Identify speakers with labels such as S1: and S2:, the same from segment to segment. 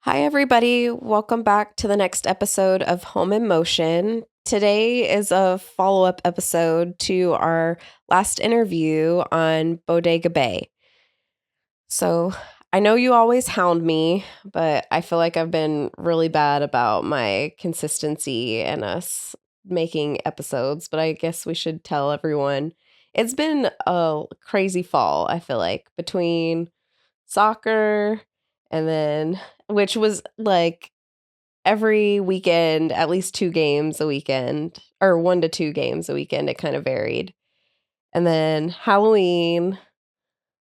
S1: Hi, everybody. Welcome back to the next episode of Home in Motion. Today is a follow-up episode to our last interview on Bodega Bay. So I know you always hound me, but I feel like I've been really bad about my consistency and us making episodes, but I guess we should tell everyone. It's been a crazy fall, I feel like, between soccer and then which was like every weekend, at least 2 games a weekend, or 1 to 2 games a weekend. It kind of varied. And then Halloween,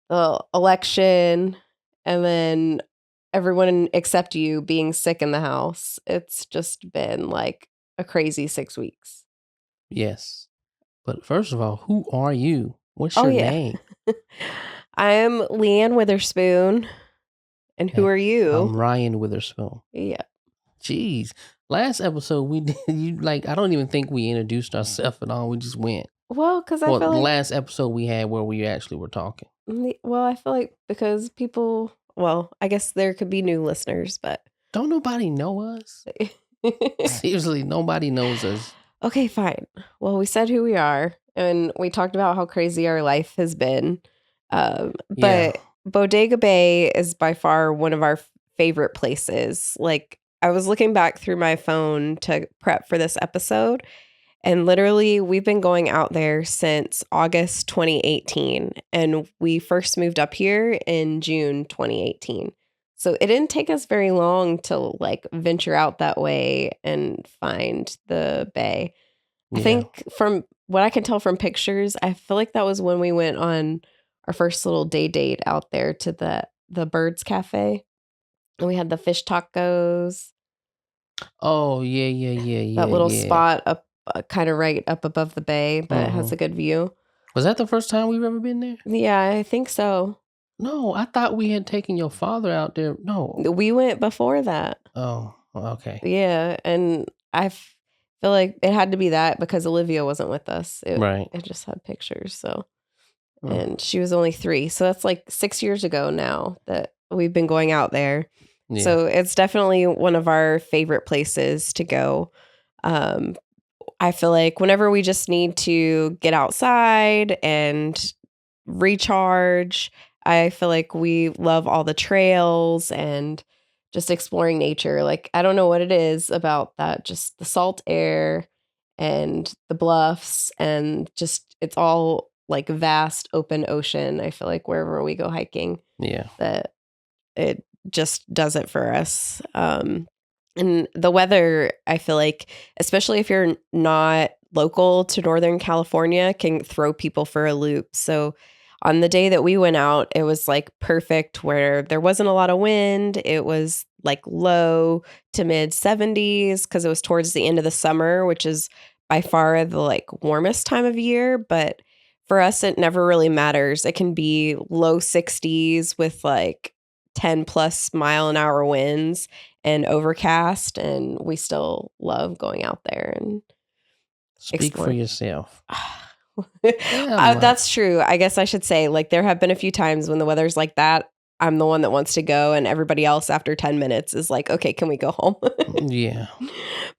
S1: the election, and then everyone except you being sick in the house. It's just been like a crazy 6 weeks.
S2: Yes. But first of all, who are you? What's
S1: Oh,
S2: your
S1: yeah.
S2: name?
S1: I'm Leanne Witherspoon. And who are
S2: I'm
S1: you?
S2: Ryan Witherspoon.
S1: Yeah.
S2: Jeez. Last episode we did I don't even think we introduced ourselves at all. We just went.
S1: Well, because I
S2: Well,
S1: feel
S2: the
S1: like
S2: last episode we had where we actually were talking.
S1: I feel like because people, well, I guess there could be new listeners, but
S2: Don't nobody know us? Seriously, nobody knows us.
S1: Okay, fine. Well, we said who we are, and we talked about how crazy our life has been. But Bodega Bay is by far one of our favorite places. Like, I was looking back through my phone to prep for this episode, and literally, we've been going out there since August 2018, and we first moved up here in June 2018. So it didn't take us very long to like venture out that way and find the bay. I think from what I can tell from pictures, I feel like that was when we went on our first little day date out there to the Birds Cafe, and we had the fish tacos.
S2: Oh, yeah.
S1: That little spot up, kind of right up above the bay, but it has a good view.
S2: Was that the first time we've ever been there?
S1: Yeah, I think so.
S2: No, I thought we had taken your father out there. No.
S1: We went before that.
S2: Oh, okay.
S1: Yeah, and feel like it had to be that because Olivia wasn't with us.
S2: Right.
S1: It just had pictures, so. And she was only 3. So that's like 6 years ago now that we've been going out there.
S2: Yeah.
S1: So it's definitely one of our favorite places to go. I feel like whenever we just need to get outside and recharge, I feel like we love all the trails and just exploring nature. Like, I don't know what it is about that, just the salt air and the bluffs and just it's all like vast open ocean. I feel like wherever we go hiking, that it just does it for us. And the weather, I feel like, especially if you're not local to Northern California, can throw people for a loop. So on the day that we went out, it was like perfect where there wasn't a lot of wind. It was like low to mid 70s because it was towards the end of the summer, which is by far the like warmest time of year. But for us, it never really matters. It can be low 60s with like 10 plus mile an hour winds and overcast, and we still love going out there and
S2: Speak for yourself.
S1: That's true. I guess I should say, like, there have been a few times when the weather's like that, I'm the one that wants to go, and everybody else after 10 minutes is like, okay, can we go home?
S2: Yeah.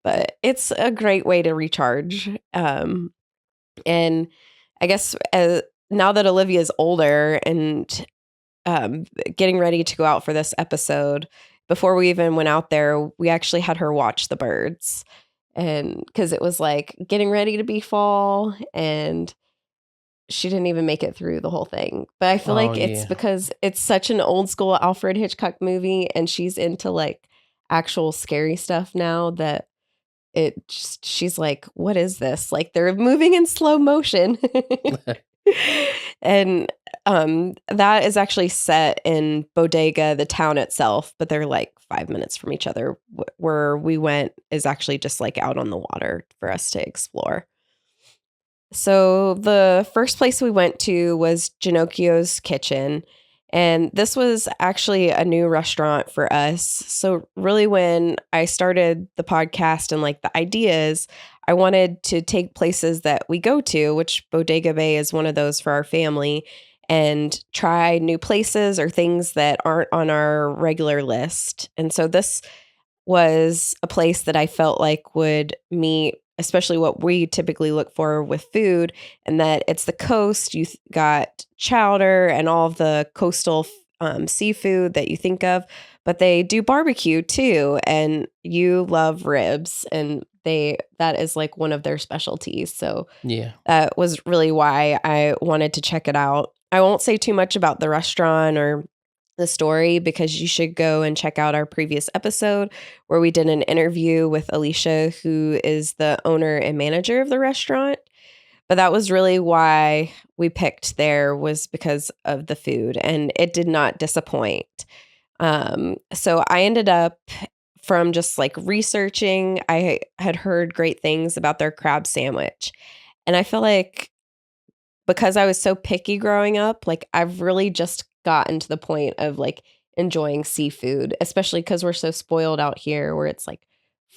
S1: But it's a great way to recharge. And I guess now that Olivia's older and getting ready to go out for this episode, before we even went out there, we actually had her watch the birds. And because it was like getting ready to be fall, and she didn't even make it through the whole thing. But I feel like it's because it's such an old school Alfred Hitchcock movie, and she's into like actual scary stuff now that she's like, what is this? Like, they're moving in slow motion. And that is actually set in Bodega, the town itself, but they're like 5 minutes from each other. Where we went is actually just like out on the water for us to explore. So the first place we went to was Ginochio's Kitchen. And this was actually a new restaurant for us. So really when I started the podcast and like the ideas, I wanted to take places that we go to, which Bodega Bay is one of those for our family, and try new places or things that aren't on our regular list. And so this was a place that I felt like would meet, especially what we typically look for with food, and that it's the coast. You got chowder and all of the coastal seafood that you think of, but they do barbecue too. And you love ribs, and that is like one of their specialties. So
S2: Yeah.
S1: that was really why I wanted to check it out. I won't say too much about the restaurant or the story because you should go and check out our previous episode where we did an interview with Alicia, who is the owner and manager of the restaurant. But that was really why we picked there, was because of the food, and it did not disappoint. So I ended up, from just like researching, I had heard great things about their crab sandwich. And I feel like because I was so picky growing up, like I've really just gotten to the point of like enjoying seafood, especially because we're so spoiled out here where it's like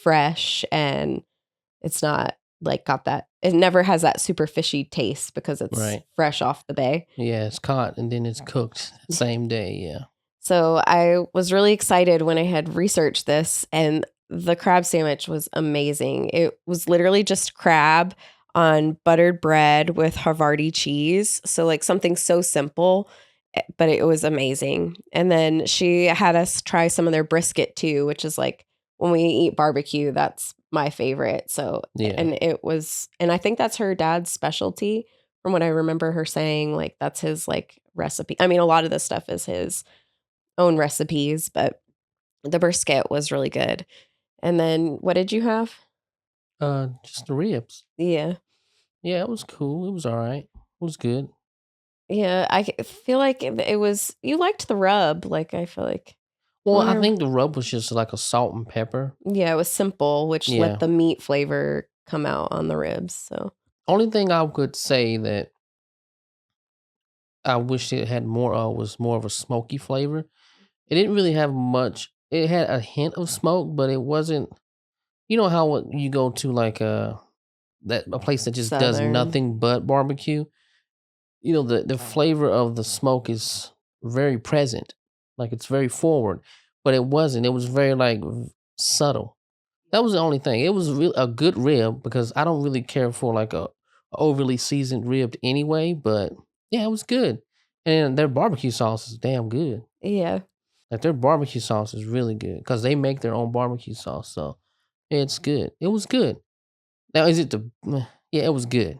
S1: fresh and it's not like it never has that super fishy taste because it's
S2: Right.
S1: fresh off the bay.
S2: Yeah, it's caught and then it's cooked same day. Yeah.
S1: So I was really excited when I had researched this, and the crab sandwich was amazing. It was literally just crab on buttered bread with Havarti cheese. So like something so simple, but it was amazing. And then she had us try some of their brisket too, which is like when we eat barbecue, that's my favorite. So,
S2: Yeah.
S1: and I think that's her dad's specialty from what I remember her saying, like that's his like recipe. I mean, a lot of this stuff is his own recipes, but the brisket was really good. And then what did you have?
S2: Just the ribs.
S1: Yeah.
S2: Yeah, it was cool. It was all right. It was good.
S1: Yeah, feel like it was, you liked the rub. Like, I feel like,
S2: Well, I think the rub was just like a salt and pepper.
S1: yeah, it was simple, which
S2: Yeah.
S1: let the meat flavor come out on the ribs. So,
S2: Only thing I could say that I wish it had more of was more of a smoky flavor. It didn't really have much. It had a hint of smoke, but it wasn't. You know how you go to like a place that just does
S1: Southern.
S2: nothing but barbecue. You know the flavor of the smoke is very present, like it's very forward, but it wasn't. It was very like subtle. That was the only thing. It was a good rib because I don't really care for like a overly seasoned rib anyway. But yeah, it was good, and their barbecue sauce is damn good.
S1: Yeah.
S2: Like their barbecue sauce is really good because they make their own barbecue sauce, so it's good. It was good. Now is it the? Yeah, it was good.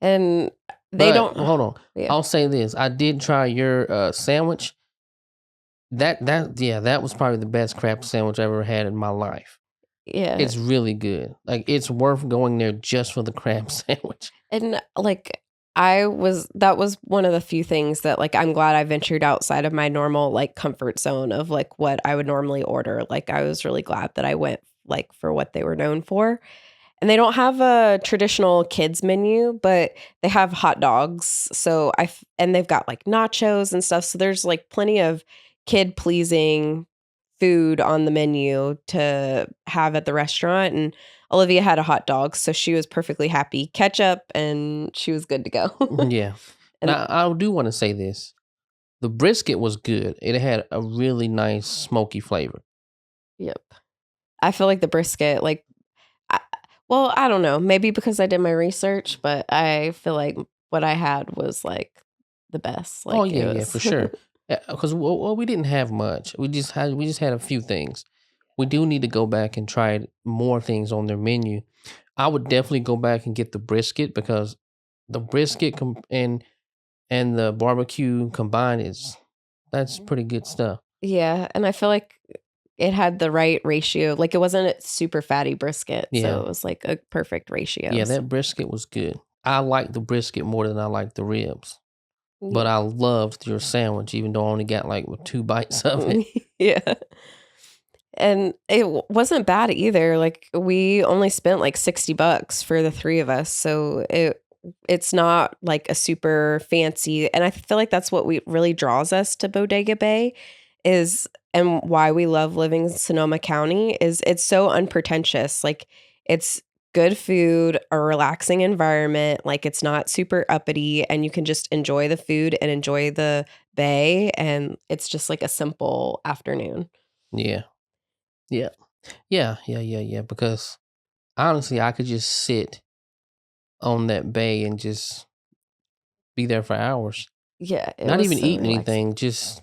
S1: And they
S2: But,
S1: don't.
S2: hold on.
S1: Yeah.
S2: I'll say this: I did try your sandwich. That was probably the best crab sandwich I ever had in my life.
S1: Yeah.
S2: It's really good. Like it's worth going there just for the crab sandwich.
S1: And like that was one of the few things that like I'm glad I ventured outside of my normal like comfort zone of like what I would normally order. Like I was really glad that I went like for what they were known for. And they don't have a traditional kids menu, but they have hot dogs. So and they've got like nachos and stuff. So there's like plenty of kid pleasing food on the menu to have at the restaurant. And Olivia had a hot dog, so she was perfectly happy. Ketchup, and she was good to go.
S2: Yeah.
S1: And
S2: Now I do want to say this: the brisket was good. It had a really nice smoky flavor.
S1: yep. I feel like the brisket, like, I don't know, maybe because I did my research, but I feel like what I had was like the best. Like,
S2: Oh yeah, for sure. Because we didn't have much. We just had a few things. We do need to go back and try more things on their menu. I would definitely go back and get the brisket because the brisket and the barbecue combined that's pretty good stuff.
S1: Yeah, and I feel like it had the right ratio. Like it wasn't a super fatty brisket,
S2: Yeah.
S1: so it was like a perfect ratio.
S2: Yeah, that brisket was good. I like the brisket more than I like the ribs. But I loved your sandwich, even though I only got like 2 bites of it.
S1: Yeah. And it wasn't bad either. Like we only spent like $60 for the three of us. So it's not like a super fancy, and I feel like that's what really draws us to Bodega Bay and why we love living in Sonoma County is it's so unpretentious. Like it's good food, a relaxing environment. Like it's not super uppity, and you can just enjoy the food and enjoy the bay. And it's just like a simple afternoon.
S2: Yeah. Yeah. Yeah. Because honestly, I could just sit on that bay and just be there for hours.
S1: Yeah, it
S2: Not
S1: was
S2: even
S1: so
S2: eating
S1: relaxing.
S2: anything, just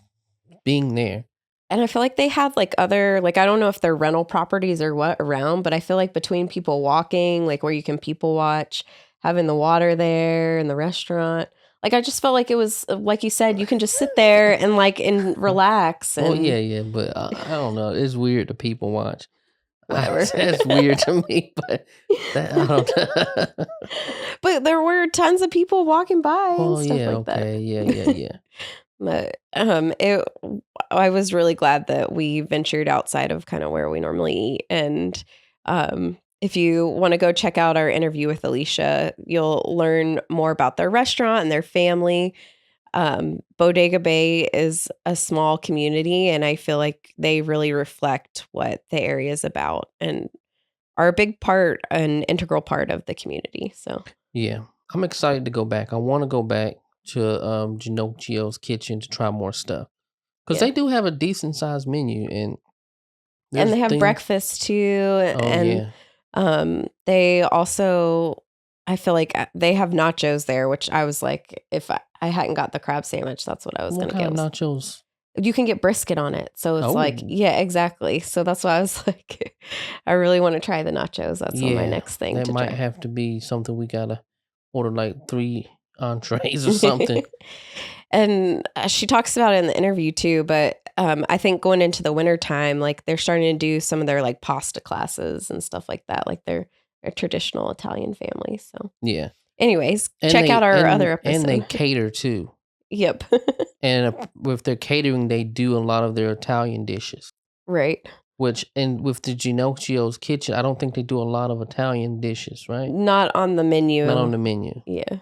S2: being there.
S1: And I feel like they have like other, like, I don't know if they're rental properties or what around, but I feel like between people walking, like where you can people watch, having the water there and the restaurant, like I just felt like it was, like you said, you can just sit there and like and relax
S2: Well,
S1: and
S2: yeah, but I don't know. It's weird to people watch.
S1: whatever.
S2: That's weird to me, but that I don't.
S1: But there were tons of people walking by and
S2: Well,
S1: stuff
S2: yeah,
S1: like that.
S2: okay, yeah.
S1: But I was really glad that we ventured outside of kind of where we normally eat. And if you want to go check out our interview with Alicia, you'll learn more about their restaurant and their family. Bodega Bay is a small community, and I feel like they really reflect what the area is about and are a big part, an integral part of the community. So
S2: Yeah, I'm excited to go back. I want to go back to Ginochio's kitchen to try more stuff because
S1: yeah.
S2: they do have a decent sized menu, and
S1: And
S2: there's
S1: they have
S2: things.
S1: breakfast too.
S2: Oh
S1: And
S2: yeah,
S1: they also, I feel like they have nachos there, which I was like, if I hadn't got the crab sandwich, that's what I was
S2: what
S1: going to
S2: kind
S1: get.
S2: of nachos?
S1: You can get brisket on it. So it's like,
S2: Oh
S1: yeah, exactly. So that's why I was like, I really want to try the nachos. That's on my
S2: yeah,
S1: next thing
S2: that
S1: to
S2: might
S1: try.
S2: have to be something we gotta order like 3 entrees or something.
S1: And she talks about it in the interview too, but I think going into the winter time, like they're starting to do some of their like pasta classes and stuff like that, like they're a traditional Italian family. So
S2: Yeah,
S1: anyways,
S2: and
S1: check out
S2: they
S1: our other
S2: and they
S1: episode.
S2: cater too.
S1: Yep.
S2: And with their catering, they do a lot of their Italian dishes.
S1: Right.
S2: Which and with the Ginocchio's kitchen, I don't think they do a lot of Italian dishes, right?
S1: Not on the
S2: Not on
S1: menu.
S2: the menu,
S1: Yeah.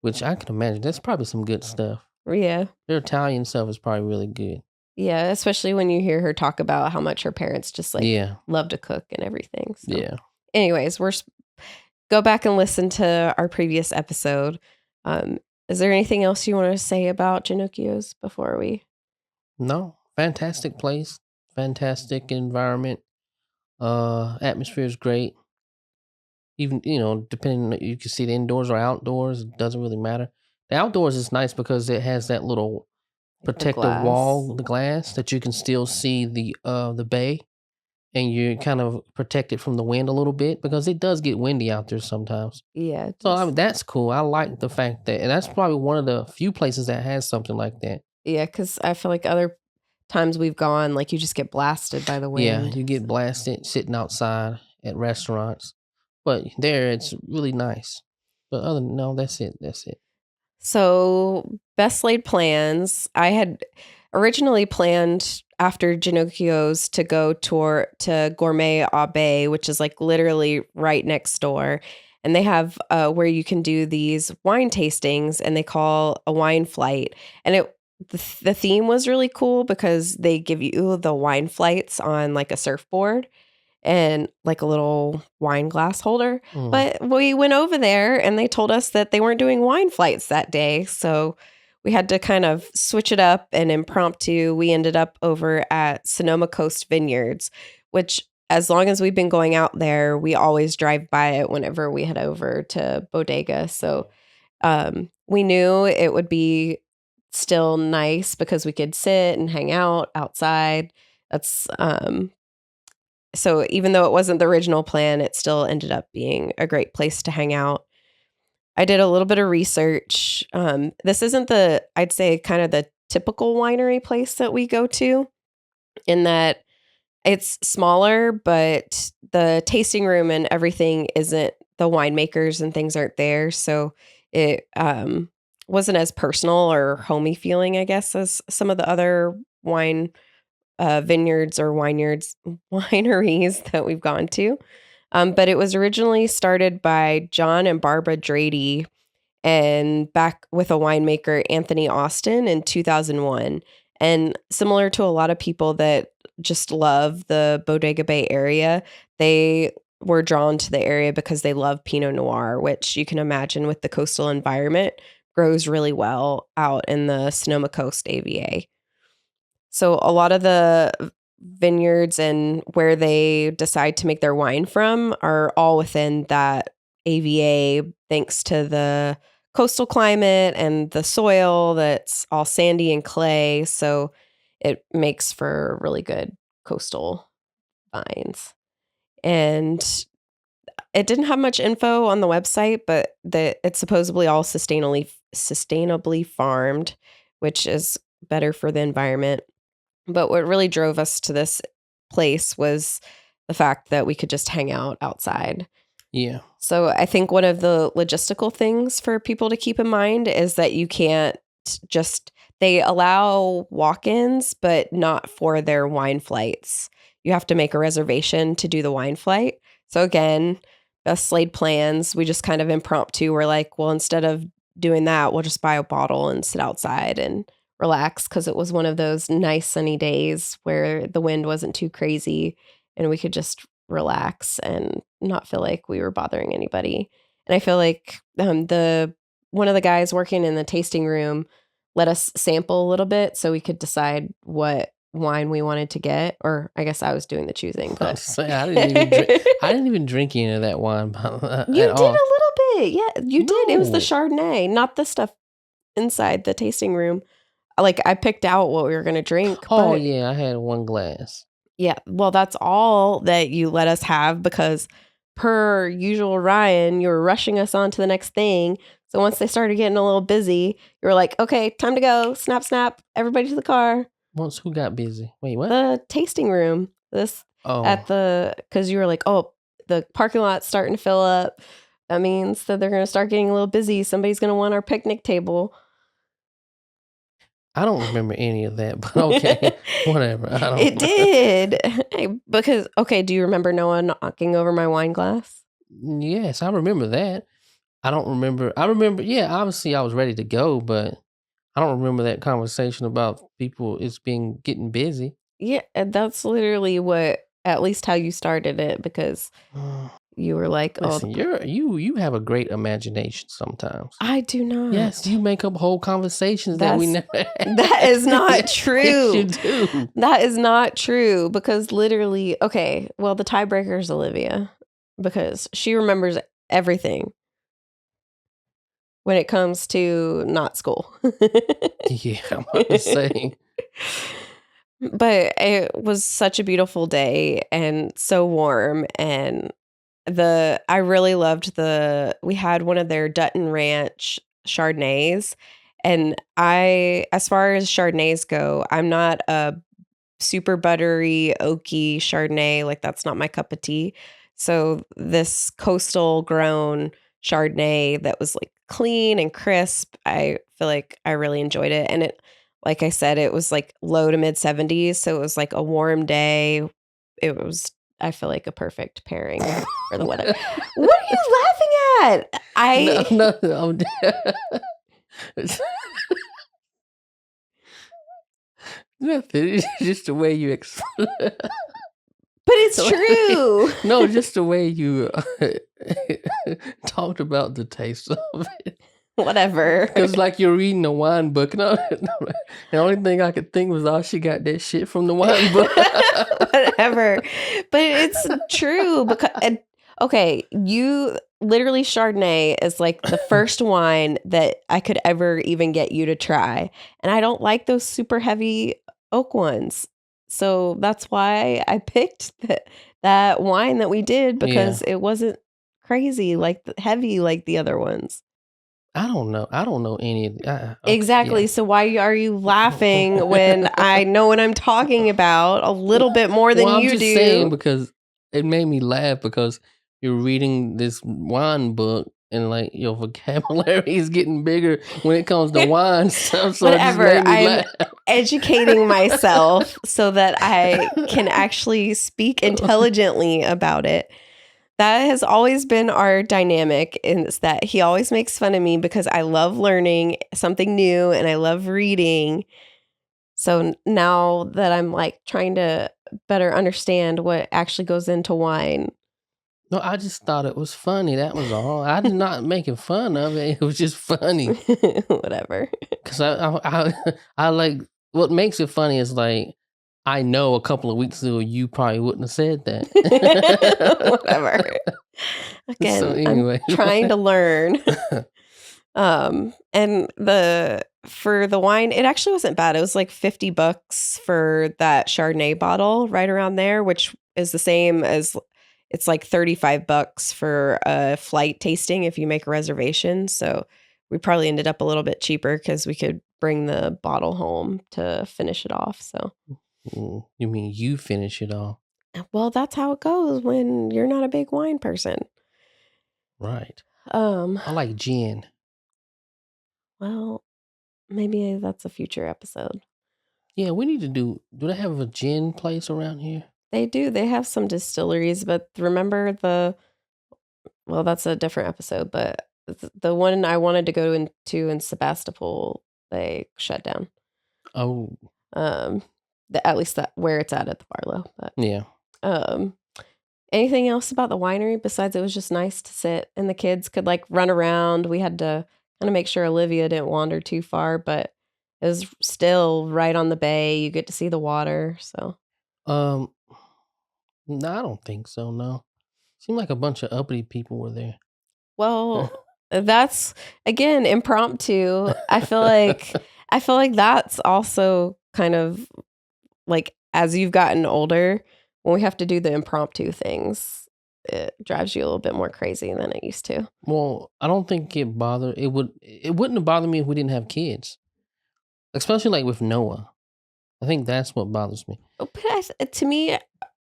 S2: which I can imagine. That's probably some good stuff.
S1: Yeah.
S2: Their Italian stuff is probably really good.
S1: Yeah. Especially when you hear her talk about how much her parents just like
S2: Yeah,
S1: love to cook and everything. So,
S2: yeah.
S1: anyways, go back and listen to our previous episode. Um, is there anything else you want to say about Ginocchio's before we?
S2: No, fantastic place, fantastic environment. Atmosphere is great. Even depending, you can see it indoors or outdoors. It doesn't really matter. The outdoors is nice because it has that little
S1: Like the
S2: protective
S1: glass.
S2: wall, the glass that you can still see the bay, and you're kind of protected from the wind a little bit because it does get windy out there sometimes.
S1: Yeah.
S2: So I mean, that's cool. I like the fact that, and that's probably one of the few places that has something like that.
S1: Yeah. Because I feel like other times we've gone, like you just get blasted by the
S2: Yeah,
S1: wind.
S2: you get blasted sitting outside at restaurants, but there it's really nice. But other than no, that's it. That's it.
S1: So, best laid plans. I had originally planned after Ginocchio's to go tour to Gourmet Abe, which is like literally right next door. And they have where you can do these wine tastings, and they call a wine flight. And the theme was really cool because they give you the wine flights on like a surfboard and like a little wine glass holder.
S2: Mm.
S1: But we went over there and they told us that they weren't doing wine flights that day. So we had to kind of switch it up, and impromptu, we ended up over at Sonoma Coast Vineyards, which as long as we've been going out there, we always drive by it whenever we head over to Bodega. So we knew it would be still nice because we could sit and hang out outside. That's so even though it wasn't the original plan, it still ended up being a great place to hang out. I did a little bit of research. This isn't I'd say kind of the typical winery place that we go to, in that it's smaller, but the tasting room and everything isn't, the winemakers and things aren't there. So it wasn't as personal or homey feeling, I guess, as some of the other vineyards or wineries that we've gone to. But it was originally started by John and Barbara Drady, and back with a winemaker, Anthony Austin, in 2001. And similar to a lot of people that just love the Bodega Bay area, they were drawn to the area because they love Pinot Noir, which you can imagine with the coastal environment grows really well out in the Sonoma Coast AVA. So a lot of the vineyards and where they decide to make their wine from are all within that AVA, thanks to the coastal climate and the soil that's all sandy and clay. So it makes for really good coastal vines. And it didn't have much info on the website, but it's supposedly all sustainably farmed, which is better for the environment. But what really drove us to this place was the fact that we could just hang out outside.
S2: Yeah.
S1: So I think one of the logistical things for people to keep in mind is that you can't they allow walk-ins, but not for their wine flights. You have to make a reservation to do the wine flight. So again, us laid plans, we just kind of impromptu. We're like, well, instead of doing that, we'll just buy a bottle and sit outside and relax, because it was one of those nice sunny days where the wind wasn't too crazy and we could just relax and not feel like we were bothering anybody. And I feel like one of the guys working in the tasting room let us sample a little bit so we could decide what wine we wanted to get, or I guess I was doing the choosing. But
S2: I didn't even drink any of that wine.
S1: You did a little bit. Yeah, you did. It was the Chardonnay, not the stuff inside the tasting room. Like, I picked out what we were going to drink.
S2: Oh, yeah, I had one glass.
S1: Yeah, well, that's all that you let us have because per usual Ryan, you were rushing us on to the next thing. So once they started getting a little busy, you were like, okay, time to go. Snap, snap. Everybody to the car.
S2: Once who got busy? Wait, what?
S1: The tasting room. Because you were like, oh, the parking lot's starting to fill up. That means that they're going to start getting a little busy. Somebody's going to want our picnic table.
S2: I don't remember any of that, but okay, whatever.
S1: It did. Because, do you remember Noah knocking over my wine glass?
S2: Yes, I remember that. I don't remember. Yeah, obviously I was ready to go, but I don't remember that conversation about people getting busy.
S1: Yeah, and that's literally at least how you started it, because you were like,
S2: listen, you have a great imagination sometimes.
S1: I do not.
S2: Yes, you make up whole conversations that we never had.
S1: That is not true.
S2: Yes, you do.
S1: That is not true, because literally, the tiebreaker is Olivia, because she remembers everything when it comes to not school.
S2: Yeah, I'm about to say.
S1: But it was such a beautiful day and so warm, and I really loved we had one of their Dutton Ranch Chardonnays, and as far as Chardonnays go, I'm not a super buttery, oaky Chardonnay. Like, that's not my cup of tea. So this coastal grown Chardonnay that was like clean and crisp, I feel like I really enjoyed it. And it, like I said, it was like low to mid 70s. So it was like a warm day. It was, I feel like, a perfect pairing for the weather. What are you laughing at?
S2: No. Nothing. It's just the way you explain.
S1: But it's true.
S2: No, just the way you talked about the taste of it.
S1: Whatever.
S2: Because like you're reading a wine book. No, the only thing I could think was, she got that shit from the wine book.
S1: Whatever. But it's true because, you literally, Chardonnay is like the first wine that I could ever even get you to try. And I don't like those super heavy oak ones. So that's why I picked that wine that we did, because it wasn't crazy, heavy like the other ones.
S2: I don't know any of
S1: exactly. Yeah. So why are you laughing when I know what I'm talking about a little bit more than you do? I'm just
S2: saying, because it made me laugh because you're reading this wine book and like your vocabulary is getting bigger when it comes to wine stuff. So
S1: whatever. I'm educating myself so that I can actually speak intelligently about it. That has always been our dynamic, is that he always makes fun of me because I love learning something new and I love reading. So now that I'm like trying to better understand what actually goes into wine,
S2: No, I just thought it was funny. That was all. I did not making fun of it. It was just funny.
S1: Whatever.
S2: Because I like what makes it funny is like I know a couple of weeks ago you probably wouldn't have said that.
S1: Whatever. Again,
S2: So anyway,
S1: I'm trying to learn. And for the wine, it actually wasn't bad. It was like $50 for that Chardonnay bottle, right around there, which is the same as it's like $35 for a flight tasting if you make a reservation. So we probably ended up a little bit cheaper because we could bring the bottle home to finish it off. So,
S2: you mean you finish it off?
S1: well, that's how it goes when you're not a big wine person.
S2: Right. I like gin.
S1: Well, maybe that's a future episode.
S2: Yeah, we need to do they have a gin place around here?
S1: They do. They have some distilleries, but remember well, that's a different episode, but the one I wanted to go into in Sebastopol, they shut down.
S2: Oh.
S1: At least that where it's at the Barlow. But
S2: Yeah.
S1: anything else about the winery besides it was just nice to sit and the kids could like run around. We had to kind of make sure Olivia didn't wander too far, but it was still right on the bay. You get to see the water, so.
S2: No, I don't think so. No, seemed like a bunch of uppity people were there.
S1: Well, that's again impromptu. I feel like that's also kind of like as you've gotten older, when we have to do the impromptu things, it drives you a little bit more crazy than it used to.
S2: Well, I don't think it wouldn't have bothered me if we didn't have kids, especially like with Noah. I think that's what bothers me.
S1: But to me,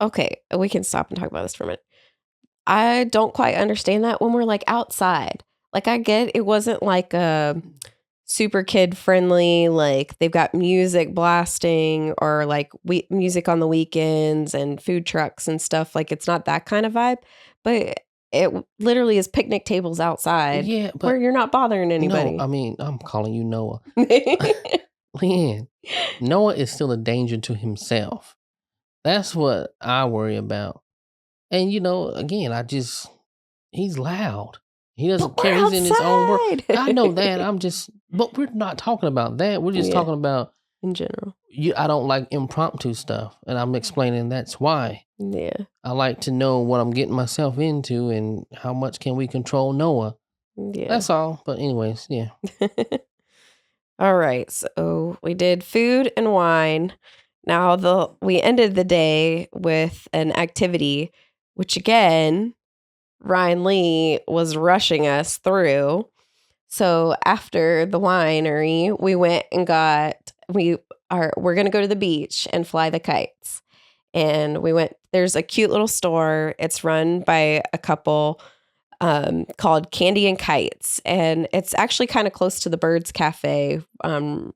S1: okay, we can stop and talk about this for a minute. I don't quite understand that when we're like outside. Like I get it wasn't like a super kid friendly, like they've got music blasting or like music on the weekends and food trucks and stuff. Like it's not that kind of vibe, but it literally is picnic tables outside where you're not bothering anybody.
S2: No, I mean, I'm calling you Noah. Leanne, Noah is still a danger to himself. That's what I worry about. And again, he's loud. He doesn't care. He's in his own world. I know that. But we're not talking about that. We're just talking about
S1: in general.
S2: I don't like impromptu stuff, and I'm explaining that's why.
S1: Yeah.
S2: I like to know what I'm getting myself into and how much can we control Noah.
S1: Yeah.
S2: That's all. But anyways, yeah.
S1: All right. So we did food and wine. Now we ended the day with an activity, which again, Ryan Lee was rushing us through. So after the winery, we went and we're going to go to the beach and fly the kites. And there's a cute little store. It's run by a couple called Candy and Kites. And it's actually kind of close to the Birds Cafe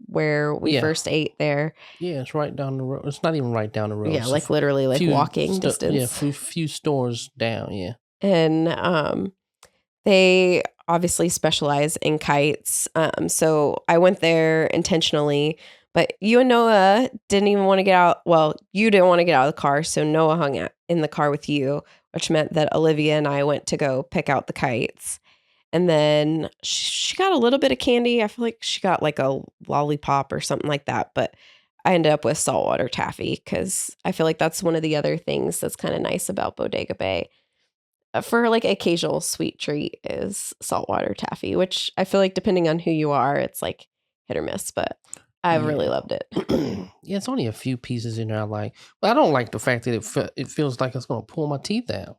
S1: where we first ate there.
S2: Yeah, it's right down the road. It's not even right down the road.
S1: Yeah,
S2: it's
S1: like literally like walking distance.
S2: Yeah, few stores down, yeah.
S1: And they obviously specialize in kites. So I went there intentionally, but you and Noah didn't even want to get out. Well, you didn't want to get out of the car. So Noah hung out in the car with you, which meant that Olivia and I went to go pick out the kites. And then she got a little bit of candy. I feel like she got like a lollipop or something like that. But I ended up with saltwater taffy because I feel like that's one of the other things that's kind of nice about Bodega Bay. For like occasional sweet treat is saltwater taffy, which I feel like depending on who you are, it's like hit or miss, but I really loved it.
S2: Yeah, it's only a few pieces in there I like. But I don't like the fact that it feels like it's going to pull my teeth out.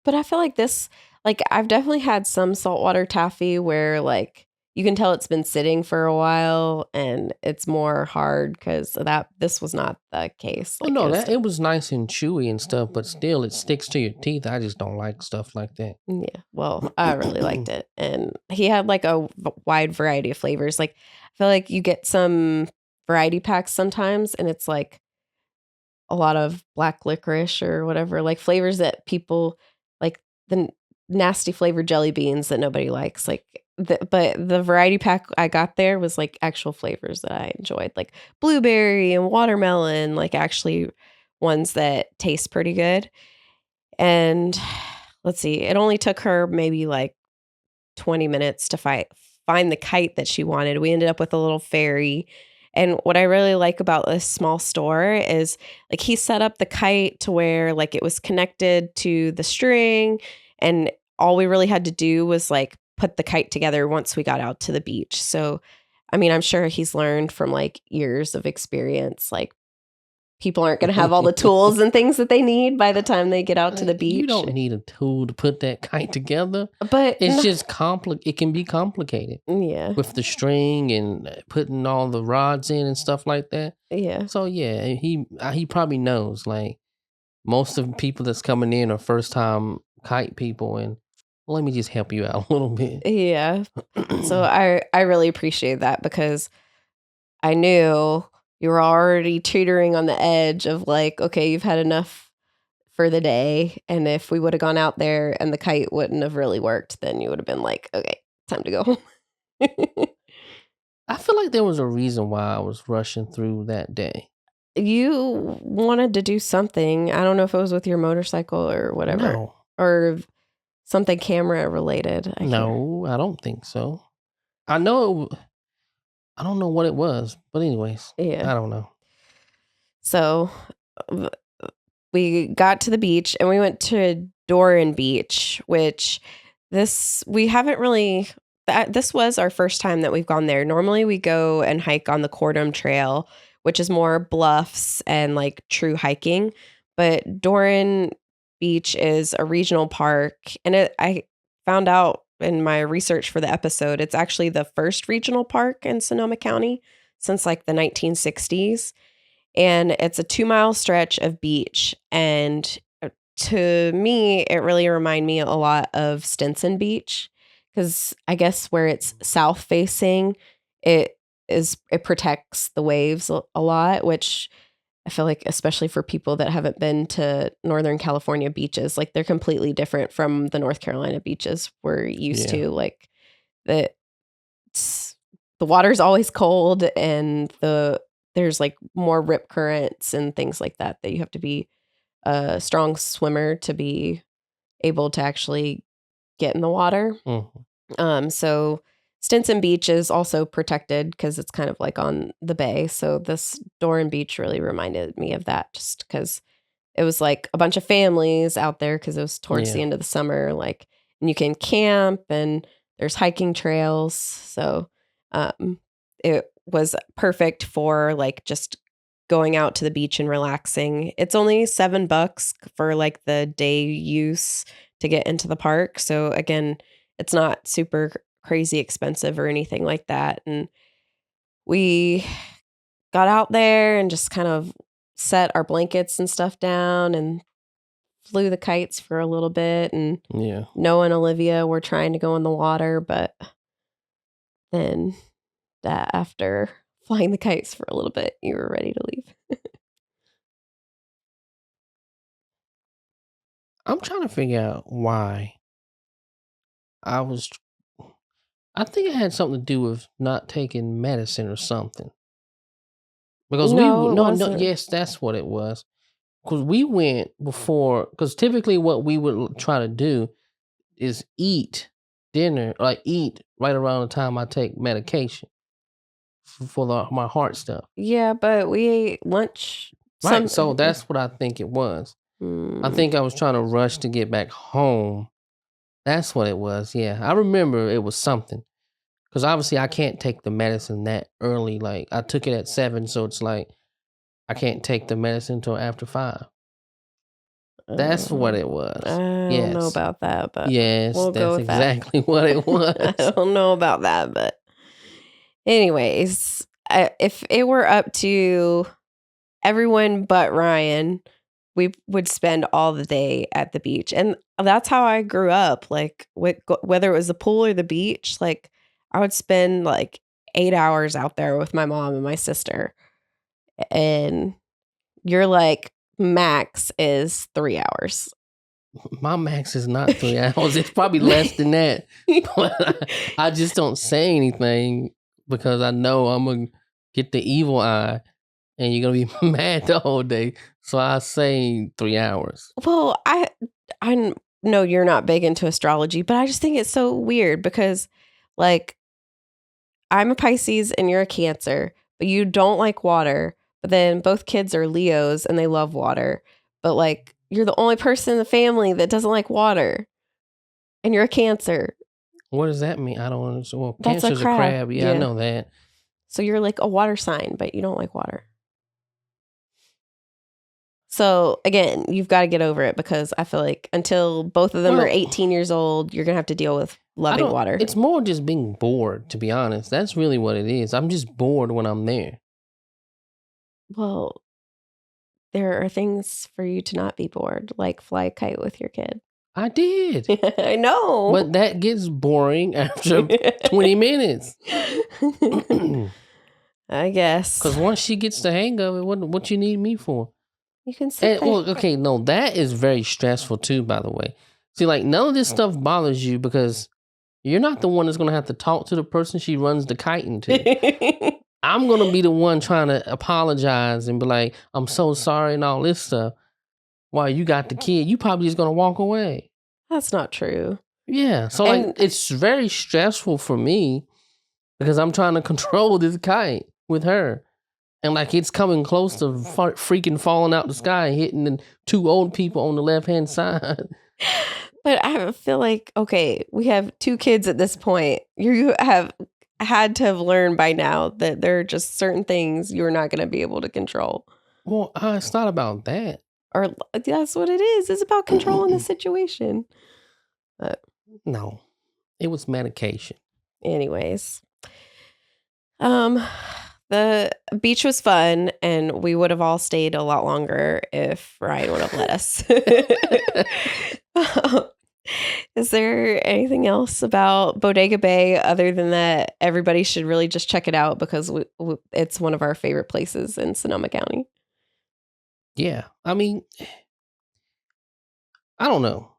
S1: But I feel like I've definitely had some saltwater taffy where like you can tell it's been sitting for a while and it's more hard because this was not the case.
S2: Like, no, it was nice and chewy and stuff, but still it sticks to your teeth. I just don't like stuff like that.
S1: Yeah, well, I really liked it. And he had like a wide variety of flavors. Like I feel like you get some variety packs sometimes and it's like a lot of black licorice or whatever, like flavors that people like the nasty flavored jelly beans that nobody likes. Like, but the variety pack I got there was like actual flavors that I enjoyed, like blueberry and watermelon, like actually ones that taste pretty good. And let's see, it only took her maybe like 20 minutes to find the kite that she wanted. We ended up with a little ferry. And what I really like about this small store is like he set up the kite to where like it was connected to the string, and all we really had to do was like put the kite together once we got out to the beach. So, I mean, I'm sure he's learned from like years of experience. Like people aren't going to have all the tools and things that they need by the time they get out to the beach.
S2: You don't need a tool to put that kite together.
S1: But
S2: it's just it can be complicated.
S1: Yeah.
S2: With the string and putting all the rods in and stuff like that.
S1: Yeah.
S2: So yeah, he probably knows. Like most of the people that's coming in are first time kite people, and let me just help you out a little bit.
S1: Yeah. So I really appreciate that, because I knew you were already teetering on the edge of like, okay, you've had enough for the day. And if we would have gone out there and the kite wouldn't have really worked, then you would have been like, okay, time to go home.
S2: I feel like there was a reason why I was rushing through that day.
S1: You wanted to do something. I don't know if it was with your motorcycle or whatever.
S2: No.
S1: Or something camera related.
S2: No, I don't think so. I know. I don't know what it was, but anyways,
S1: Yeah.
S2: I don't know.
S1: So we got to the beach and we went to Doran Beach, which we haven't really. This was our first time that we've gone there. Normally we go and hike on the Cordum Trail, which is more bluffs and like true hiking. But Doran Beach is a regional park, and I found out in my research for the episode, it's actually the first regional park in Sonoma County since like the 1960s. And it's a 2-mile stretch of beach. And to me, it really reminded me a lot of Stinson Beach, because I guess where it's south facing, it protects the waves a lot, which I feel like, especially for people that haven't been to Northern California beaches, like they're completely different from the North Carolina beaches we're used to. Like the water's always cold, and there's like more rip currents and things like that you have to be a strong swimmer to be able to actually get in the water.
S2: Mm-hmm.
S1: So Stinson Beach is also protected because it's kind of like on the bay. So this Doran Beach really reminded me of that, just because it was like a bunch of families out there, because it was towards the end of the summer. Like, and you can camp and there's hiking trails. So it was perfect for like just going out to the beach and relaxing. It's only $7 for like the day use to get into the park. So again, it's not super crazy expensive or anything like that. And we got out there and just kind of set our blankets and stuff down and flew the kites for a little bit. And Noah and Olivia were trying to go in the water, but then after flying the kites for a little bit, you were ready to leave.
S2: I'm trying to figure out why I think it had something to do with not taking medicine or something. Because yes, that's what it was. Because we went before, because typically what we would try to do is eat dinner, like eat right around the time I take medication for my heart stuff.
S1: Yeah, but we ate lunch.
S2: Right, so that's what I think it was. I think I was trying to rush to get back home. That's what it was. Yeah, I remember it was something. Because obviously I can't take the medicine that early. Like I took it at 7, so it's like I can't take the medicine until after 5. That's what it was.
S1: I don't know about that, but
S2: yes,
S1: we'll go with
S2: exactly what it was.
S1: I don't know about that, but anyways, if it were up to everyone but Ryan, we would spend all the day at the beach. And that's how I grew up. Like whether it was the pool or the beach, like I would spend like 8 hours out there with my mom and my sister. And you're like, max is 3 hours.
S2: My max is not 3 hours. It's probably less than that. But I just don't say anything because I know I'm going to get the evil eye and you're going to be mad the whole day. So I say 3 hours.
S1: Well, know you're not big into astrology, but I just think it's so weird because, like, I'm a Pisces and you're a Cancer, but you don't like water. But then both kids are Leos and they love water. But, like, you're the only person in the family that doesn't like water. And you're a Cancer.
S2: What does that mean? I don't understand. Well,
S1: That's a
S2: Cancer's a
S1: crab.
S2: crab. Yeah, I
S1: Yeah.
S2: know that.
S1: So you're like a water sign, but you don't like water. So again, you've got to get over it because I feel like until both of them are 18 years old, you're going to have to deal with loving water.
S2: It's more just being bored, to be honest. That's really what it is. I'm just bored when I'm there.
S1: Well, there are things for you to not be bored, like fly a kite with your kid.
S2: I did.
S1: I know.
S2: But that gets boring after 20 minutes.
S1: I guess.
S2: Because once she gets the hang of it, what you need me for?
S1: You can sit there.
S2: Well, okay, no, that is very stressful too, by the way. See, like, none of this stuff bothers you because you're not the one that's going to have to talk to the person she runs the kiting to. I'm going to be the one trying to apologize and be like, I'm so sorry and all this stuff. While you got the kid, you probably just going to walk away.
S1: That's not true.
S2: Yeah. So, like, it's very stressful for me because I'm trying to control this kite with her. And, like, it's coming close to freaking falling out the sky, hitting the two old people on the left-hand side.
S1: But I feel like, okay, we have 2 kids at this point. You have had to have learned by now that there are just certain things you're not going to be able to control.
S2: Well, it's not about that.
S1: Or that's what it is. It's about controlling the situation. But
S2: no, it was medication.
S1: Anyways, the beach was fun, and we would have all stayed a lot longer if Ryan would have let us. Is there anything else about Bodega Bay other than that everybody should really just check it out because it's one of our favorite places in Sonoma County?
S2: Yeah. I mean, I don't know.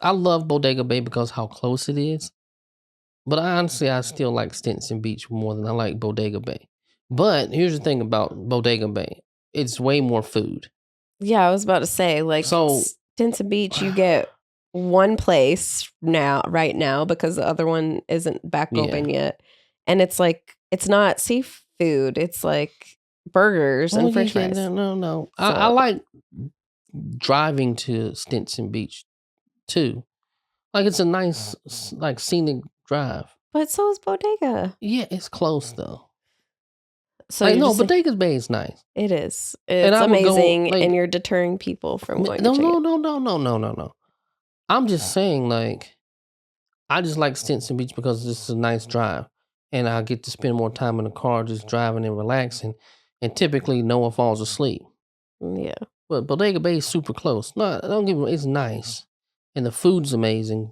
S2: I love Bodega Bay because how close it is. But honestly, I still like Stinson Beach more than I like Bodega Bay. But here's the thing about Bodega Bay. It's way more food.
S1: Yeah, I was about to say, like, so, Stinson Beach, you get one place right now, because the other one isn't back open yet. And it's like, it's not seafood. It's like burgers and french fries.
S2: No. So, I like driving to Stinson Beach, too. Like, it's a nice, like, scenic drive.
S1: But so is Bodega.
S2: Yeah, it's close, though.
S1: So
S2: like, no, Bodega Bay is nice.
S1: It is. It's amazing, and you're deterring people from going to check it.
S2: No. I'm just saying, like, I just like Stinson Beach because it's a nice drive. And I get to spend more time in the car just driving and relaxing. And typically, no one falls asleep.
S1: Yeah.
S2: But Bodega Bay is super close. No, don't get me wrong, it's nice. And the food's amazing.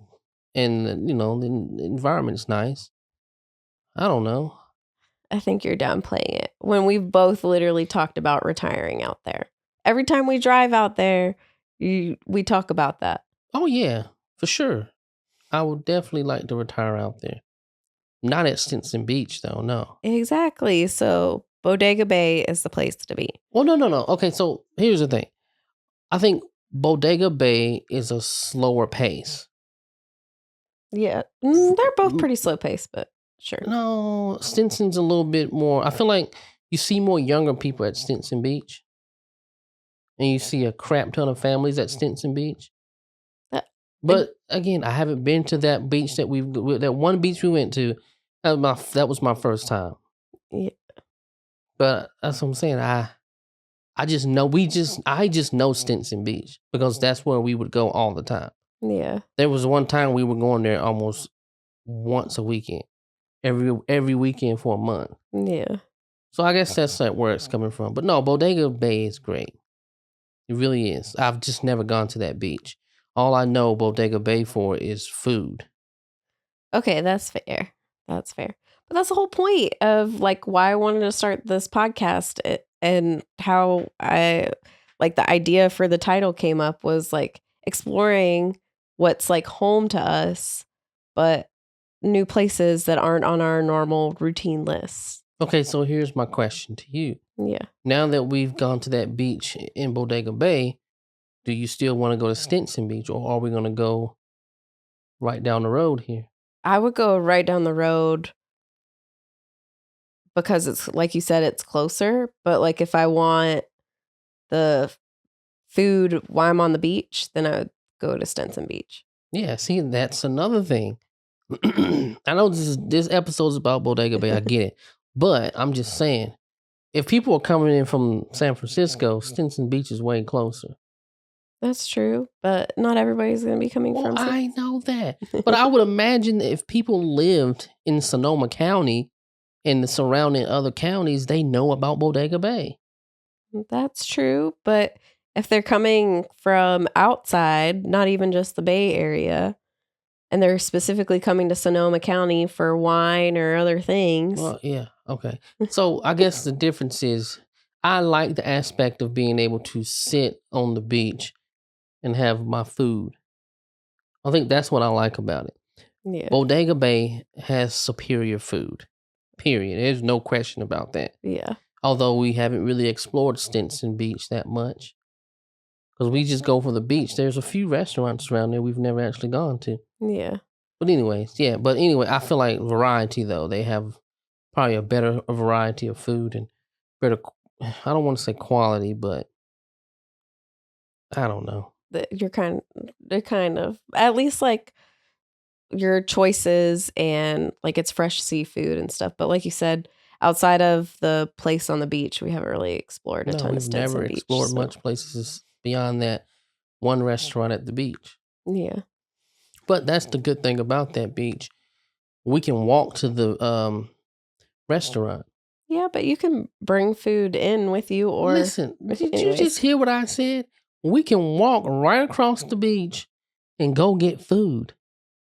S2: And, you know, the environment's nice. I don't know.
S1: I think you're downplaying it. When we've both literally talked about retiring out there. Every time we drive out there, we talk about that.
S2: Oh, yeah, for sure. I would definitely like to retire out there. Not at Stinson Beach, though, no.
S1: Exactly. So Bodega Bay is the place to be.
S2: Well, no. Okay, so here's the thing. I think Bodega Bay is a slower pace.
S1: Yeah. They're both pretty slow paced, but sure.
S2: No, Stinson's a little bit more. I feel like you see more younger people at Stinson Beach. And you see a crap ton of families at Stinson Beach. But again, I haven't been to that beach that one beach we went to. That was my first time.
S1: Yeah.
S2: But that's what I'm saying. I just know Stinson Beach because that's where we would go all the time.
S1: Yeah.
S2: There was one time we were going there almost once a weekend, every weekend for a month.
S1: Yeah.
S2: So I guess that's like where it's coming from. But no, Bodega Bay is great. It really is. I've just never gone to that beach. All I know Bodega Bay for is food.
S1: Okay, that's fair. That's fair. But that's the whole point of like why I wanted to start this podcast and how I like the idea for the title came up was like exploring what's like home to us, but new places that aren't on our normal routine lists.
S2: Okay, so here's my question to you.
S1: Yeah.
S2: Now that we've gone to that beach in Bodega Bay, do you still want to go to Stinson Beach, or are we going to go right down the road here?
S1: I would go right down the road because it's like you said, it's closer. But like if I want the food while I'm on the beach, then I would go to Stinson Beach.
S2: Yeah, see, that's another thing. I know this episode is about Bodega Bay. I get it, but I'm just saying, if people are coming in from San Francisco, Stinson Beach is way closer.
S1: That's true, but not everybody's going to be coming
S2: Well,
S1: from.
S2: I know that, but I would imagine that if people lived in Sonoma County and the surrounding other counties, they know about Bodega Bay.
S1: That's true, but if they're coming from outside, not even just the Bay Area, and they're specifically coming to Sonoma County for wine or other things.
S2: Well, yeah, okay. So I guess the difference is I like the aspect of being able to sit on the beach and have my food. I think that's what I like about it.
S1: Yeah.
S2: Bodega Bay has superior food. Period. There's no question about that.
S1: Yeah.
S2: Although we haven't really explored Stinson Beach that much. Because we just go for the beach. There's a few restaurants around there we've never actually gone to.
S1: Yeah.
S2: But anyways, yeah. But anyway, I feel like variety, though. They have probably a better variety of food and better, I don't want to say quality, but I don't know.
S1: They're kind of, at least like your choices and like it's fresh seafood and stuff. But like you said, outside of the place on the beach, we haven't really explored a ton of
S2: we've
S1: Stinson
S2: never
S1: Beach,
S2: explored
S1: so.
S2: much places beyond that one restaurant at the beach.
S1: Yeah.
S2: But that's the good thing about that beach. We can walk to the restaurant.
S1: Yeah, but you can bring food in with you or...
S2: Listen, did you
S1: anyways.
S2: just hear what I said? We can walk right across the beach and go get food.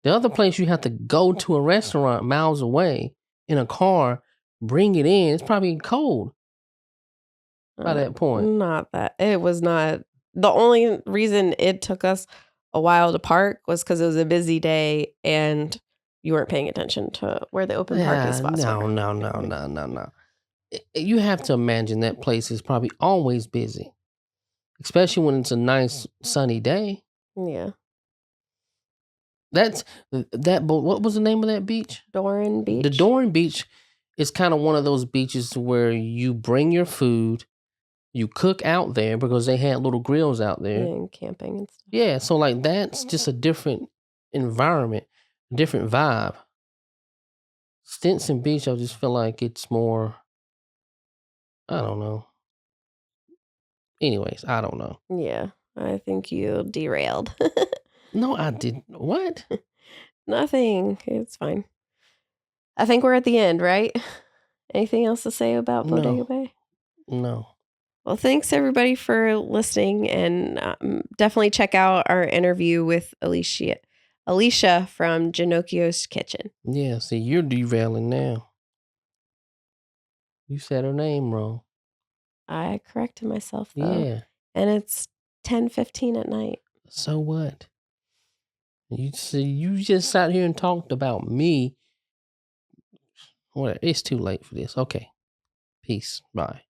S2: The other place you have to go to a restaurant miles away in a car, bring it in. It's probably cold by that point.
S1: Not that. It was not. The only reason it took us a while to park was because it was a busy day and you weren't paying attention to where the open parking spots were.
S2: No. You have to imagine that place is probably always busy, especially when it's a nice sunny day.
S1: Yeah.
S2: What was the name of that beach?
S1: Doran Beach.
S2: The Doran Beach is kind of one of those beaches where you bring your food, you cook out there because they had little grills out there.
S1: And camping and stuff.
S2: Yeah, so like that's just a different environment, different vibe. Stinson Beach, I just feel like it's more, I don't know. Anyways, I don't know.
S1: Yeah, I think you derailed.
S2: No, I didn't. What?
S1: Nothing. It's fine. I think we're at the end, right? Anything else to say about Bodega Bay?
S2: No.
S1: Well, thanks everybody for listening, and definitely check out our interview with Alicia from Ginochio's Kitchen.
S2: Yeah, see, you're derailing now. You said her name wrong.
S1: I corrected myself, though.
S2: Yeah.
S1: And it's 10:15 at night.
S2: So what? You just sat here and talked about me. Well, it's too late for this. Okay. Peace. Bye.